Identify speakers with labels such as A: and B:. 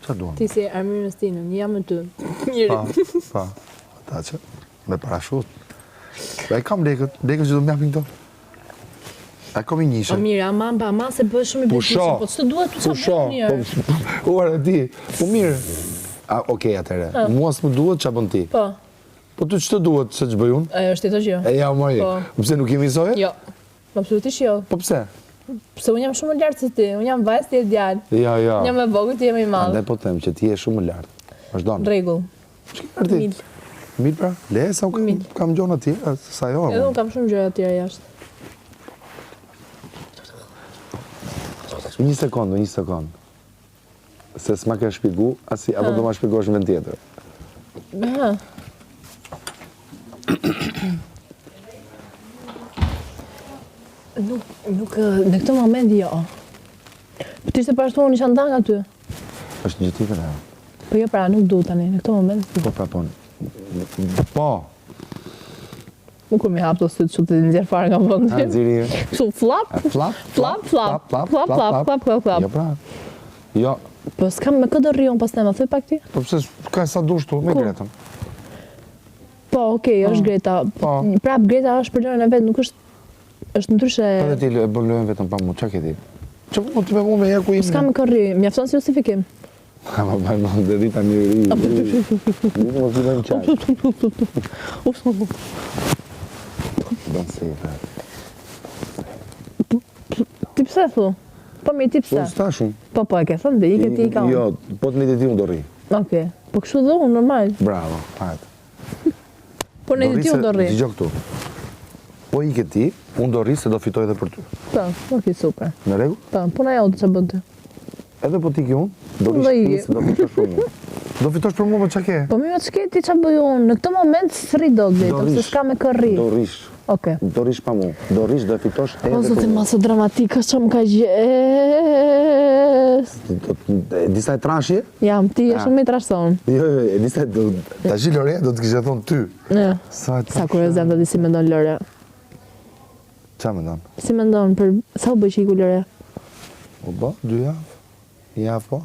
A: Qa duan?
B: Ti si Armirën Stinën, jam me ty. Mirë.
A: Pa, ata që, me parashut. E kam lekët që do m'japin këto. E kom I njëshe.
B: O mirë, ama se bëj shumë I besishëm, po ç'të duhet tu
A: Pusho, uare ti, po mirë. Okej, atëre, mua s'më duhet qa bën ti.
B: Po.
A: Po ty që të duhet se që bëj unë?
B: Ajo është të gjë.
A: E ja, mori. Pse nuk jemi soje?
B: Jo, absolutisht jo.
A: Po pse?
B: Pse unë jam shumë më lartë se ti, unë jam vajzë, ti je djalë.
A: Ja.
B: Unë jam e vogël, ti je më I madh.
A: Andaj po them që ti je shumë më lartë. Vazhdon.
B: Rregull.
A: Ç'ke ti? Mirë pra, le sa kam gjona ti, sa jo.
B: Edhe unë kam shumë gjëra të tjera jashtë.
A: Një sekond. Se s'ma ke shpigu, apo do ma shpjegosh në vend tjetër.
B: Nuk, në këtë moment jo. Po ti se pashtu unë isha ndang aty.
A: Është një tjetër ajo.
B: Po jo pra, nuk du tani, në këtë moment.
A: Po pra po. Po.
B: Nuk kur mi hap të sytë që të nxjerë fare nga vëndi.
A: A nxjerë.
B: Kështu flap.
A: Jo pra. Jo.
B: Po s'kam me këtë rrion pas tema, thuj pak ti?
A: Po pse ka sa dush tu, me Gretën.
B: Po, okej, është Greta. Prap Greta është për lërën e vetë, nuk është ndryshe...
A: Edhe ti e bën lojën vetëm pa mu, qa ke ti? Që po të me mu me herë ku ime?
B: S'kam me kërri, mjafton si justifikim.
A: Ha, ma baj më dhe dita një ri. Një më të bëjmë qaj. Bënë si,
B: Ti pse thu? Po mi ti pse?
A: Po s'ta shumë.
B: Po, e ke thënë dhe, I ke ti I ka unë.
A: Jo, po të një ti unë do rri.
B: Okej, po kështu dhe unë, normal.
A: Bravo, hajtë.
B: Po në ti unë do rri.
A: Gjë këtu. Po I ke ti, unë do rri se do fitoj edhe për ty.
B: Po, okej, super.
A: Në regu?
B: Po, na jo të që bënd ty.
A: Edhe po ti ke unë, do rri se do fitosh për mu. Do fitosh për mu, po qa ke?
B: Po mi me të shke ti që bëj unë, në këtë moment s'ri do gjetëm, se s'ka me kërri.
A: Do rrish.
B: Okej.
A: Do rrish pa mu. Do rrish, do fitosh edhe për mu.
B: O, zotin ma së dramatika, që më ka gjesë.
A: Disa e trashje?
B: Jam, ti e shumë me trashton.
A: Jo, disa e... Ta shi Lore, do të kishe thonë ty.
B: Sa kuriozem të di si me ndonë Lore.
A: Qa me ndonë?
B: Si me ndonë, për sa u bëj që I ku Lore?
A: O ba, 2 javë. 1 javë po.